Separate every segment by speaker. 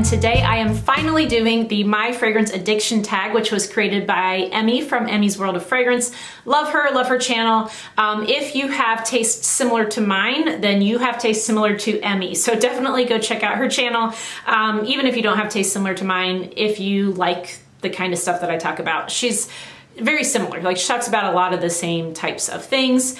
Speaker 1: today I am finally doing the My Fragrance Addiction tag, which was created by Emmy from Emmy's World of Fragrance. Love her channel. If you have tastes similar to mine, then you have tastes similar to Emmy. So definitely go check out her channel. Even if you don't have tastes similar to mine, if you like the kind of stuff that I talk about. She's very similar. Like, she talks about a lot of the same types of things.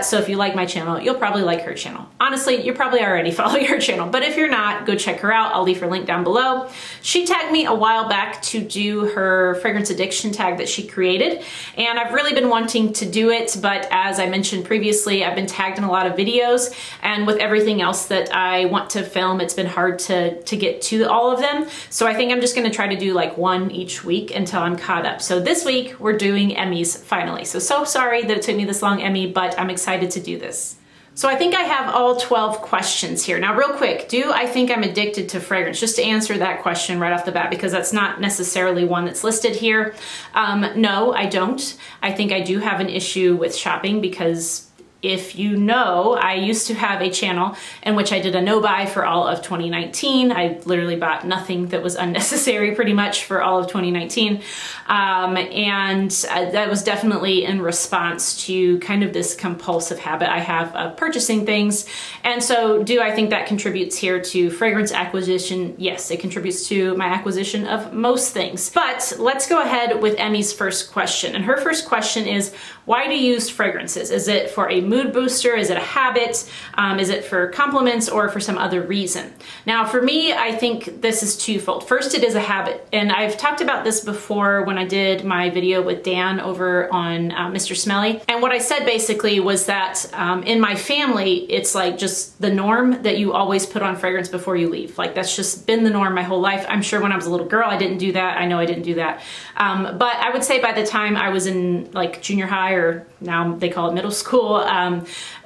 Speaker 1: So if you like my channel, you'll probably like her channel. Honestly, you're probably already following her channel, but if you're not, go check her out. I'll leave her link down below. She tagged me a while back to do her fragrance addiction tag that she created, and I've really been wanting to do it, but as I mentioned previously, I've been tagged in a lot of videos, and with everything else that I want to film, it's been hard to get to all of them. So I think I'm just gonna try to do like one each week until I'm caught up. So this week, we're doing Emmys finally. So sorry that it took me this long, Emmy, but I'm excited to do this. So I think I have all 12 questions here. Now, real quick, do I think I'm addicted to fragrance? Just to answer that question right off the bat, because that's not necessarily one that's listed here. No, I don't. I think I do have an issue with shopping because if you know, I used to have a channel in which I did a no-buy for all of 2019. I literally bought nothing that was unnecessary pretty much for all of 2019. And that was definitely in response to kind of this compulsive habit I have of purchasing things. And so do I think that contributes here to fragrance acquisition? Yes, it contributes to my acquisition of most things. But let's go ahead with Emmy's first question. And her first question is, why do you use fragrances? Is it for a mood booster? Is it a habit? Is it for compliments or for some other reason? Now, for me, I think this is twofold. First, it is a habit. And I've talked about this before when I did my video with Dan over on Mr. Smelly. And what I said basically was that in my family, it's like just the norm that you always put on fragrance before you leave. Like, that's just been the norm my whole life. I'm sure when I was a little girl, I didn't do that. I know I didn't do that. But I would say by the time I was in like junior high, or now they call it middle school,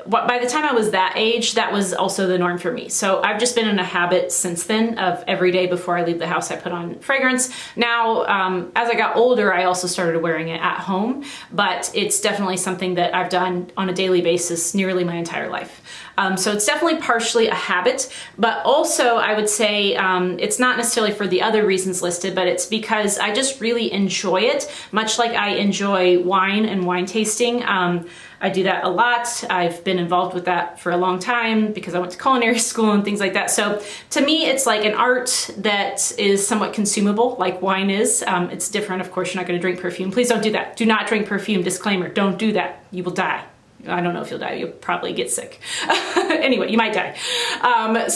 Speaker 1: by the time I was that age, that was also the norm for me. So I've just been in a habit since then of every day before I leave the house, I put on fragrance. Now, as I got older, I also started wearing it at home, but it's definitely something that I've done on a daily basis nearly my entire life. So it's definitely partially a habit, but also I would say it's not necessarily for the other reasons listed, but it's because I just really enjoy it, much like I enjoy wine and wine tasting. I do that a lot. I've been involved with that for a long time because I went to culinary school and things like that. So to me, it's like an art that is somewhat consumable, like wine is. It's different. Of course, you're not going to drink perfume. Please don't do that. Do not drink perfume. Disclaimer, don't do that. You will die. I don't know if you'll die. You'll probably get sick. Anyway, you might die. I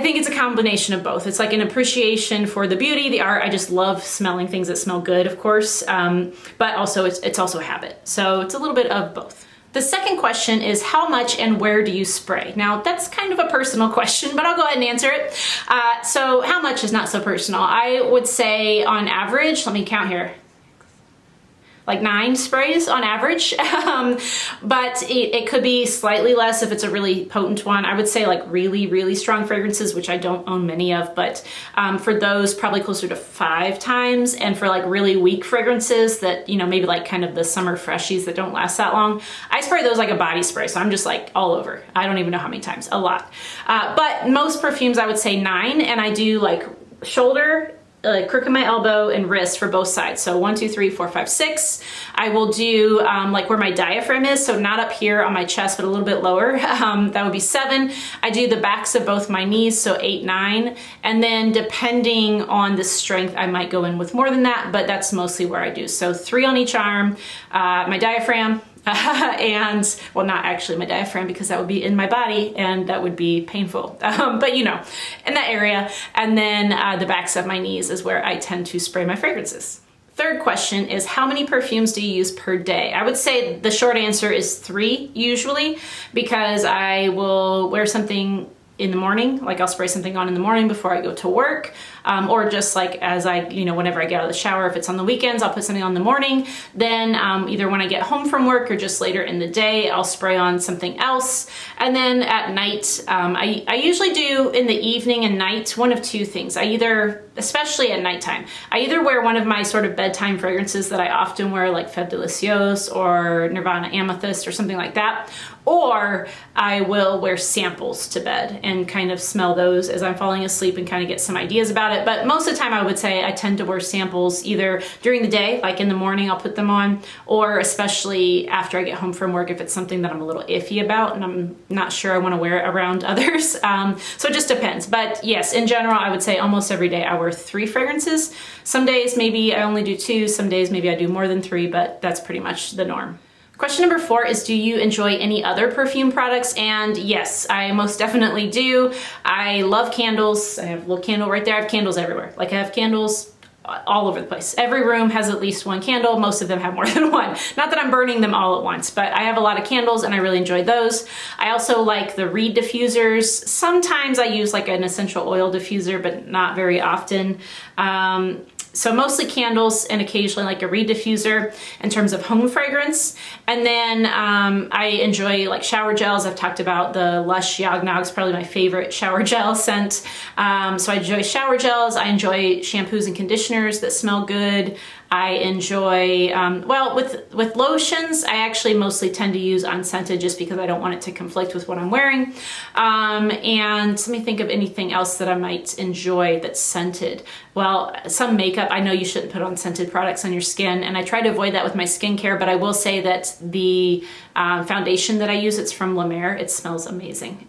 Speaker 1: think it's a combination of both. It's like an appreciation for the beauty, the art. I just love smelling things that smell good, of course. But also it's also a habit. So it's a little bit of both. The second question is, how much and where do you spray? Now, that's kind of a personal question, but I'll go ahead and answer it. So how much is not so personal. I would say on average, let me count here, like 9 sprays on average, but it could be slightly less if it's a really potent one. I would say like really strong fragrances, which I don't own many of, but for those probably closer to 5 times. And for like really weak fragrances that, you know, maybe like kind of the summer freshies that don't last that long, I spray those like a body spray. So I'm just like all over. I don't even know how many times, a lot. But most perfumes I would say 9, and I do like shoulder, crook of my elbow and wrist for both sides. So 1, 2, 3, 4, 5, 6. I will do like where my diaphragm is, so not up here on my chest, but a little bit lower. That would be 7. I do the backs of both my knees, so 8, 9. And then depending on the strength, I might go in with more than that, but that's mostly where I do. So 3 on each arm, my diaphragm, and well, not actually my diaphragm because that would be in my body and that would be painful, but you know, in that area. And then the backs of my knees is where I tend to spray my fragrances. Third question is, how many perfumes do you use per day? I would say the short answer is 3 usually, because I will wear something in the morning, like I'll spray something on in the morning before I go to work. or just like as I, whenever I get out of the shower, if it's on the weekends, I'll put something on in the morning. Then either when I get home from work or just later in the day, I'll spray on something else. And then at night, I usually do in the evening and night, one of two things. Especially at nighttime, I either wear one of my sort of bedtime fragrances that I often wear, like Fève Délicieuse or Nirvana Amethyst or something like that, or I will wear samples to bed and kind of smell those as I'm falling asleep and kind of get some ideas about it. But most of the time I would say I tend to wear samples either during the day, like in the morning I'll put them on, or especially after I get home from work if it's something that I'm a little iffy about and I'm not sure I want to wear it around others. So it just depends. But yes, in general, I would say almost every day I wear 3 fragrances. Some days maybe I only do 2, some days maybe I do more than 3, but that's pretty much the norm. Question number 4 is, do you enjoy any other perfume products? And yes, I most definitely do. I love candles. I have a little candle right there. I have candles everywhere. Like I have candles all over the place. Every room has at least one candle. Most of them have more than one. Not that I'm burning them all at once, but I have a lot of candles and I really enjoy those. I also like the reed diffusers. Sometimes I use like an essential oil diffuser, but not very often. So mostly candles and occasionally like a reed diffuser in terms of home fragrance. And then I enjoy like shower gels. I've talked about the Lush Yagnog's probably my favorite shower gel scent. So I enjoy shower gels. I enjoy shampoos and conditioners that smell good. I enjoy, well, with lotions, I actually mostly tend to use unscented just because I don't want it to conflict with what I'm wearing. And let me think of anything else that I might enjoy that's scented. Well, some makeup, I know you shouldn't put on scented products on your skin, and I try to avoid that with my skincare, but I will say that the foundation that I use, it's from La Mer. It smells amazing.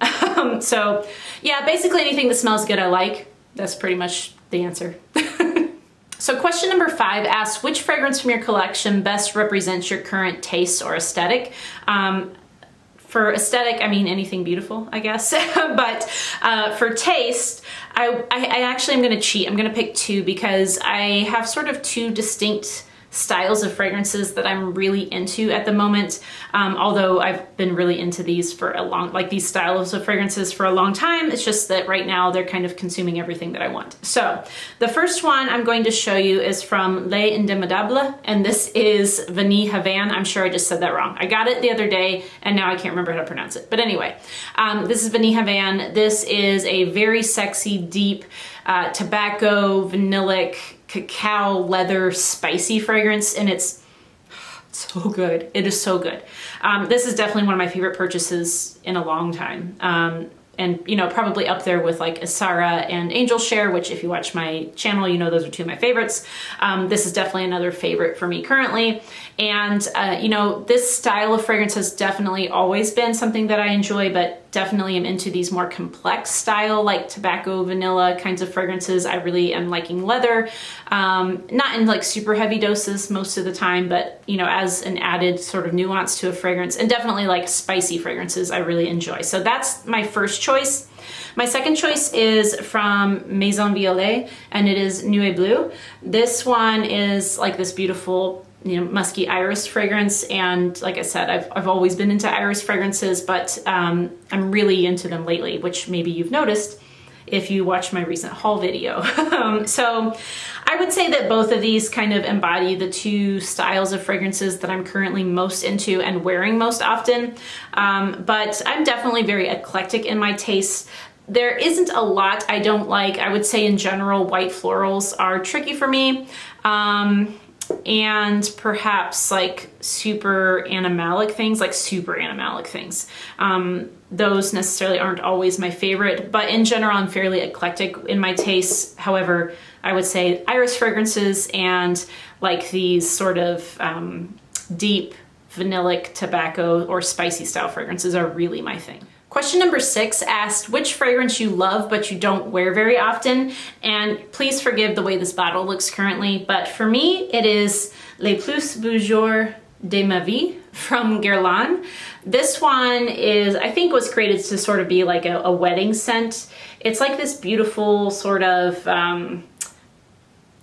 Speaker 1: So yeah, basically anything that smells good I like. That's pretty much the answer. So question number 5 asks, which fragrance from your collection best represents your current taste or aesthetic? For aesthetic, I mean anything beautiful, I guess. But for taste, I actually am gonna cheat. I'm gonna pick 2 because I have sort of 2 distinct styles of fragrances that I'm really into at the moment. Although I've been really into these for these styles of fragrances for a long time. It's just that right now they're kind of consuming everything that I want. So the first one I'm going to show you is from Les Indémodables, and this is Vanille Havane. I'm sure I just said that wrong. I got it the other day and now I can't remember how to pronounce it. But anyway, this is Vanille Havane. This is a very sexy, deep, tobacco, vanillic, cacao, leather, spicy fragrance, and it's so good. It is so good. This is definitely one of my favorite purchases in a long time. And probably up there with like Isara and Angel Share, which if you watch my channel, those are 2 of my favorites. This is definitely another favorite for me currently. And this style of fragrance has definitely always been something that I enjoy, but definitely am into these more complex style, like tobacco, vanilla kinds of fragrances. I really am liking leather, not in like super heavy doses most of the time, but as an added sort of nuance to a fragrance, and definitely like spicy fragrances I really enjoy. So that's my first choice. My second choice is from Maison Violet, and it is Nuit Bleue. This one is like this beautiful musky iris fragrance, and like I said, I've always been into iris fragrances, but I'm really into them lately, which maybe you've noticed if you watched my recent haul video. So I would say that both of these kind of embody the 2 styles of fragrances that I'm currently most into and wearing most often, but I'm definitely very eclectic in my tastes. There isn't a lot I don't like. I would say in general, white florals are tricky for me. And perhaps like super animalic things. Those necessarily aren't always my favorite, but in general, I'm fairly eclectic in my tastes. However, I would say iris fragrances and like these sort of deep vanillic tobacco or spicy style fragrances are really my thing. Question number 6 asked which fragrance you love but you don't wear very often, and please forgive the way this bottle looks currently, but for me it is Les Plus Beaux Jours de ma Vie from Guerlain. This one is, I think, was created to sort of be like a wedding scent. It's like this beautiful sort of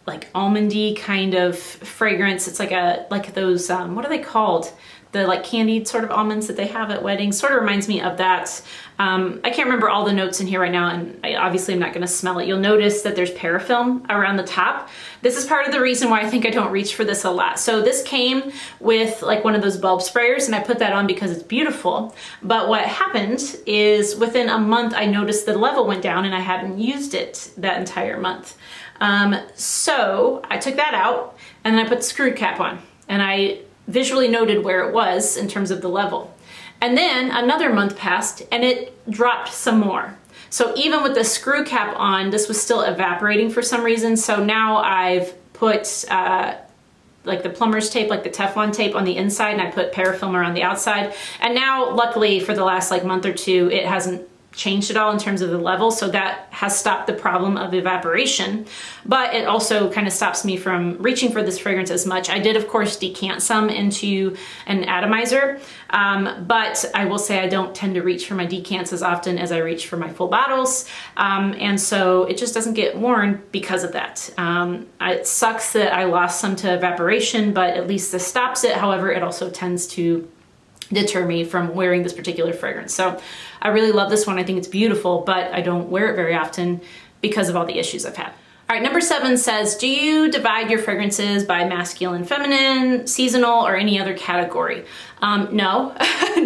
Speaker 1: like almondy kind of fragrance. It's like those what are they called? the like candied sort of almonds that they have at weddings. Sort of reminds me of that. I can't remember all the notes in here right now, and obviously I'm not going to smell it. You'll notice that there's Perfume around the top. This is part of the reason why I think I don't reach for this a lot. So this came with like one of those bulb sprayers, and I put that on because it's beautiful. But what happened is within a month, I noticed the level went down and I hadn't used it that entire month. So I took that out and then I put the screw cap on, and I visually noted where it was in terms of the level. And then another month passed and it dropped some more. So even with the screw cap on, this was still evaporating for some reason. So now I've put like the plumber's tape, like the Teflon tape on the inside, and I put Perfume around the outside. And now, luckily, for the last like month or two, it hasn't changed at all in terms of the level, so that has stopped the problem of evaporation, but it also kind of stops me from reaching for this fragrance as much. I did, of course, decant some into an atomizer, but I will say I don't tend to reach for my decants as often as I reach for my full bottles, and so it just doesn't get worn because of that. It sucks that I lost some to evaporation, but at least this stops it. However, it also tends to deter me from wearing this particular fragrance. So I really love this one. I think it's beautiful, but I don't wear it very often because of all the issues I've had. All right, number 7 says, do you divide your fragrances by masculine, feminine, seasonal, or any other category? No,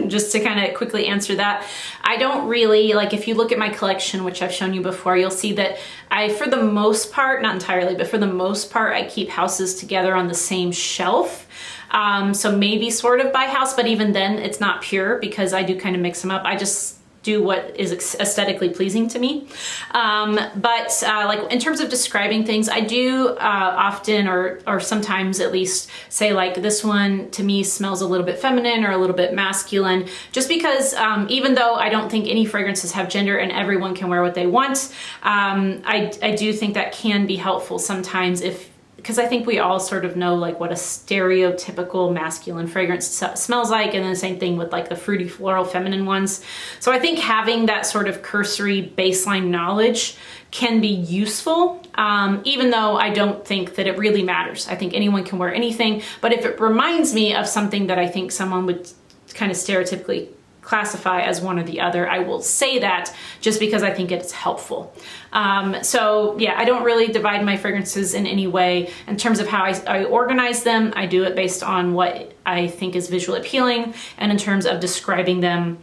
Speaker 1: just to kind of quickly answer that. I don't really, like if you look at my collection, which I've shown you before, you'll see that I, for the most part, not entirely, but for the most part, I keep houses together on the same shelf. So maybe sort of by house, but even then it's not pure because I do kind of mix them up. I just do what is aesthetically pleasing to me. Like in terms of describing things, I do often or sometimes at least say like this one to me smells a little bit feminine or a little bit masculine, just because even though I don't think any fragrances have gender and everyone can wear what they want, I do think that can be helpful sometimes because I think we all sort of know like what a stereotypical masculine fragrance smells like, and then the same thing with like the fruity floral feminine ones. So I think having that sort of cursory baseline knowledge can be useful, even though I don't think that it really matters. I think anyone can wear anything, but if it reminds me of something that I think someone would kind of stereotypically classify as one or the other, I will say that just because I think it's helpful. So yeah, I don't really divide my fragrances in any way. In terms of how I organize them, I do it based on what I think is visually appealing, and in terms of describing them,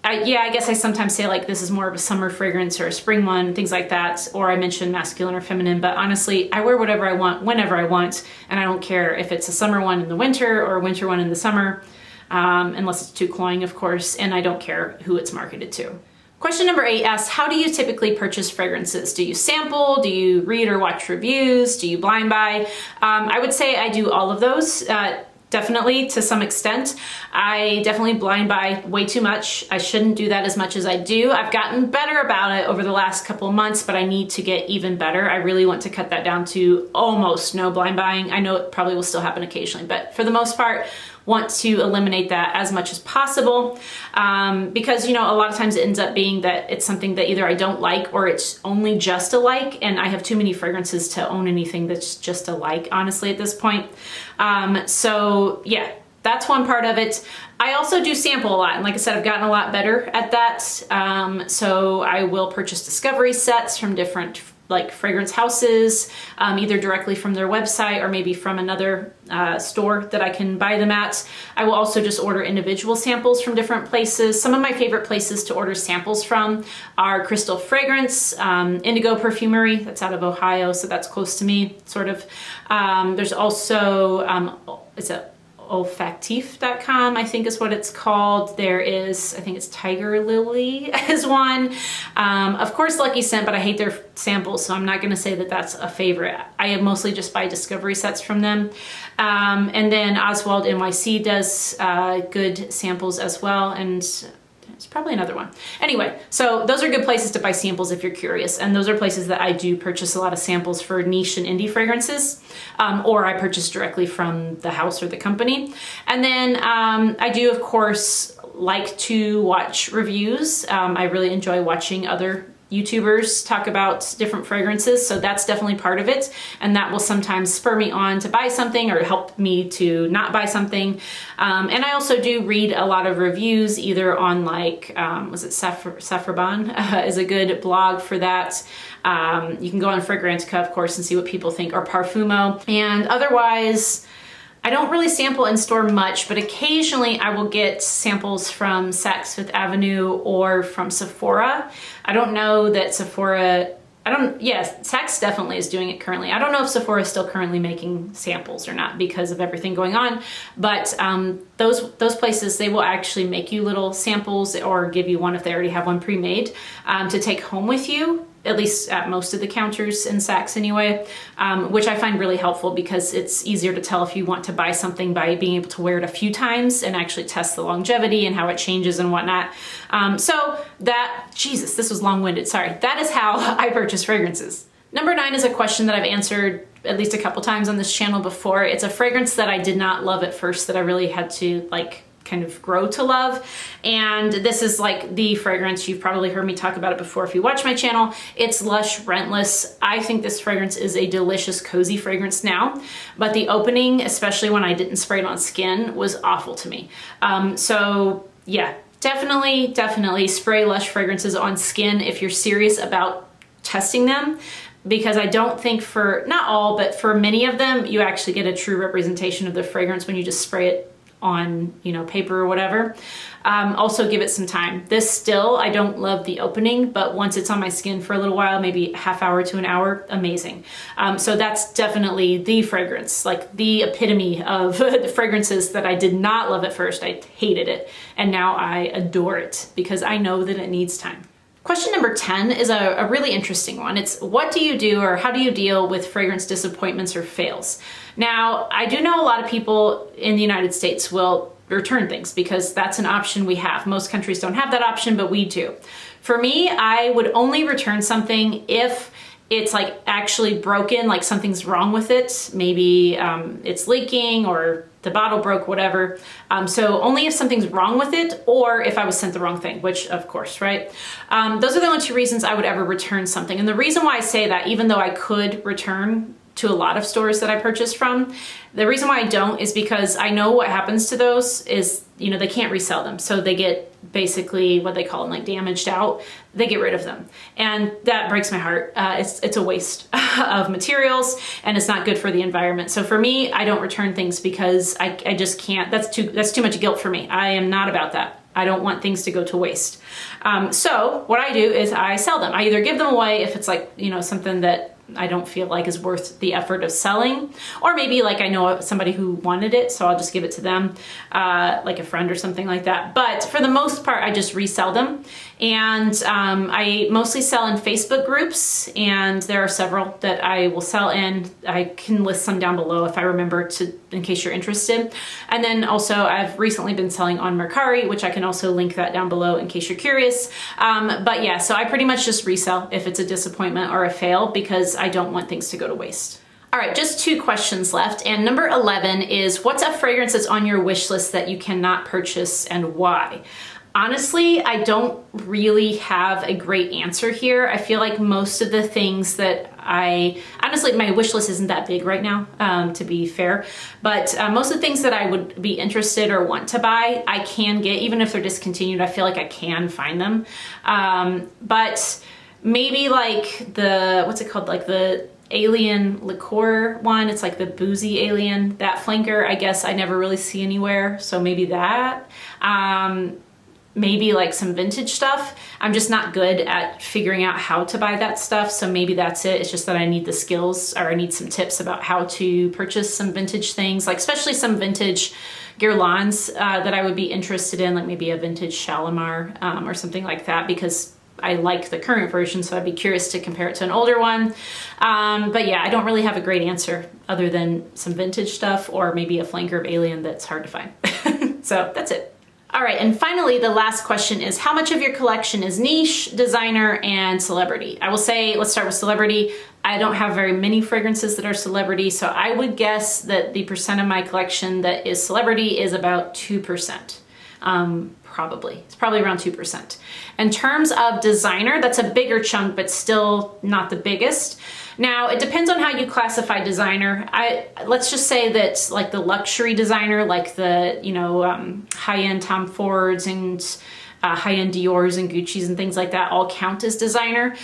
Speaker 1: I guess I sometimes say like this is more of a summer fragrance or a spring one, things like that, or I mention masculine or feminine, but honestly, I wear whatever I want, whenever I want, and I don't care if it's a summer one in the winter or a winter one in the summer. Unless it's too cloying, of course, and I don't care who it's marketed to. Question number 8 asks, how do you typically purchase fragrances? Do you sample? Do you read or watch reviews? Do you blind buy? I would say I do all of those. Definitely, to some extent. I definitely blind buy way too much. I shouldn't do that as much as I do. I've gotten better about it over the last couple of months, but I need to get even better. I really want to cut that down to almost no blind buying. I know it probably will still happen occasionally, but for the most part, want to eliminate that as much as possible, because a lot of times it ends up being that it's something that either I don't like or it's only just a like, and I have too many fragrances to own anything that's just a like, honestly, at this point. So yeah, that's one part of it. I also do sample a lot, and like I said, I've gotten a lot better at that. So I will purchase discovery sets from different like fragrance houses, either directly from their website or maybe from another store that I can buy them at. I will also just order individual samples from different places. Some of my favorite places to order samples from are Crystal Fragrance, Indigo Perfumery, that's out of Ohio, so that's close to me, sort of. There's also, it's a olfactif.com, I think is what it's called. There is, I think it's Tiger Lily is one. Of course, Lucky Scent, but I hate their samples, so I'm not going to say that that's a favorite. I mostly just buy discovery sets from them. And then Oswald NYC does good samples as well, and it's probably another one. Anyway, so those are good places to buy samples if you're curious, and those are places that I do purchase a lot of samples for niche and indie fragrances, or I purchase directly from the house or the company. And then I do, of course, like to watch reviews. I really enjoy watching other YouTubers talk about different fragrances, so that's definitely part of it, and that will sometimes spur me on to buy something or help me to not buy something. And I also do read a lot of reviews, either on like, was it Saffraban is a good blog for that. You can go on Fragrantica, of course, and see what people think, or Perfume. And otherwise, I don't really sample in store much, but occasionally I will get samples from Saks Fifth Avenue or from Sephora. I don't know that Sephora, Saks definitely is doing it currently. I don't know if Sephora is still currently making samples or not because of everything going on, but those places, they will actually make you little samples or give you one if they already have one pre-made to take home with you. At least at most of the counters in Saks anyway, which I find really helpful because it's easier to tell if you want to buy something by being able to wear it a few times and actually test the longevity and how it changes and whatnot. Jesus, this was long-winded, sorry. That is how I purchase fragrances. Number 9 is a question that I've answered at least a couple times on this channel before. It's a fragrance that I did not love at first that I really had to kind of grow to love, and this is like the fragrance. You've probably heard me talk about it before if you watch my channel. It's Lush Rentless. I think this fragrance is a delicious, cozy fragrance now, but the opening, especially when I didn't spray it on skin, was awful to me. So yeah, definitely spray Lush fragrances on skin if you're serious about testing them, because I don't think for, not all, but for many of them, you actually get a true representation of the fragrance when you just spray it on, paper or whatever. Also give it some time. This still, I don't love the opening, but once it's on my skin for a little while, maybe a half hour to an hour, amazing. So that's definitely the fragrance, like the epitome of the fragrances that I did not love at first. I hated it, and now I adore it because I know that it needs time. Question number 10 is a really interesting one. It's, what do you do, or how do you deal with fragrance disappointments or fails? Now, I do know a lot of people in the United States will return things because that's an option we have. Most countries don't have that option, but we do. For me, I would only return something if it's like actually broken, like something's wrong with it. Maybe it's leaking or the bottle broke, whatever. So only if something's wrong with it, or if I was sent the wrong thing, which of course, right? Those are the only 2 reasons I would ever return something. And the reason why I say that, even though I could return to a lot of stores that I purchased from, the reason why I don't is because I know what happens to those is, they can't resell them. So they get basically what they call them, like damaged out. They get rid of them. And that breaks my heart. It's a waste of materials, and it's not good for the environment. So for me, I don't return things because I just can't. That's too much guilt for me. I am not about that. I don't want things to go to waste. So what I do is I sell them. I either give them away if it's like, something that I don't feel like is worth the effort of selling, or maybe like I know somebody who wanted it, so I'll just give it to them, like a friend or something like that. But for the most part, I just resell them. And I mostly sell in Facebook groups, and there are several that I will sell in. I can list some down below if I remember to, in case you're interested. And then also I've recently been selling on Mercari, which I can also link that down below in case you're curious. But yeah, so I pretty much just resell if it's a disappointment or a fail, because I don't want things to go to waste. All right, just 2 questions left. And number 11 is, what's a fragrance that's on your wish list that you cannot purchase and why? Honestly, I don't really have a great answer here. I feel like most of the things that honestly, my wish list isn't that big right now, to be fair, but most of the things that I would be interested or want to buy, I can get, even if they're discontinued. I feel like I can find them. But maybe like what's it called? Like the alien liqueur one. It's like the boozy alien, that flanker, I guess I never really see anywhere. So maybe that. Maybe like some vintage stuff. I'm just not good at figuring out how to buy that stuff. So maybe that's it. It's just that I need the skills, or I need some tips about how to purchase some vintage things, like especially some vintage guirlands that I would be interested in, like maybe a vintage Shalimar or something like that, because I like the current version, so I'd be curious to compare it to an older one. But yeah, I don't really have a great answer other than some vintage stuff, or maybe a flanker of alien that's hard to find. So that's it. All right, and finally, the last question is, how much of your collection is niche, designer, and celebrity? I will say, let's start with celebrity. I don't have very many fragrances that are celebrity, so I would guess that the percent of my collection that is celebrity is about 2%. probably. It's probably around 2%. In terms of designer, that's a bigger chunk, but still not the biggest. Now, it depends on how you classify designer. Let's just say that like the luxury designer, like the, you know, high-end Tom Fords and high-end Dior's and Gucci's and things like that all count as designer,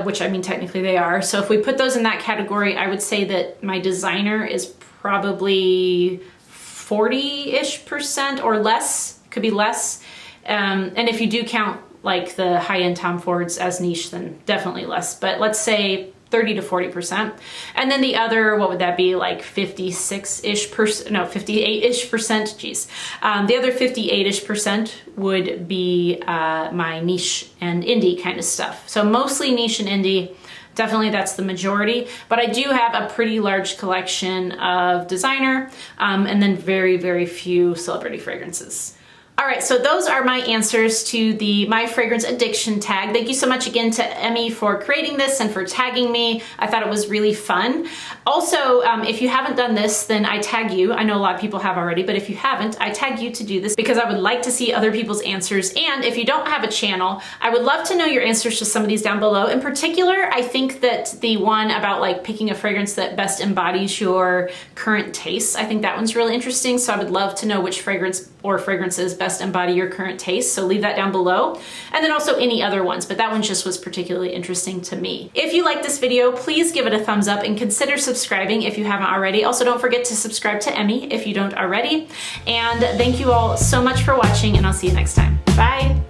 Speaker 1: which I mean, technically they are. So if we put those in that category, I would say that my designer is probably 40-ish% or less, could be less. And if you do count like the high-end Tom Fords as niche, then definitely less, but let's say 30 to 40%. And then the other, what would that be, like 56-ish%, no, 58-ish%, geez. The other 58-ish% would be my niche and indie kind of stuff. So mostly niche and indie, definitely that's the majority, but I do have a pretty large collection of designer and then very, very few celebrity fragrances. All right, so those are my answers to the My Fragrance Addiction tag. Thank you so much again to Emmy for creating this and for tagging me. I thought it was really fun. Also, if you haven't done this, then I tag you. I know a lot of people have already, but if you haven't, I tag you to do this because I would like to see other people's answers. And if you don't have a channel, I would love to know your answers to some of these down below. In particular, I think that the one about like picking a fragrance that best embodies your current tastes, I think that one's really interesting. So I would love to know which fragrance or fragrances best embody your current taste, so leave that down below. And then also any other ones, but that one just was particularly interesting to me. If you like this video, please give it a thumbs up and consider subscribing if you haven't already. Also, don't forget to subscribe to Emmy if you don't already. And thank you all so much for watching, and I'll see you next time. Bye!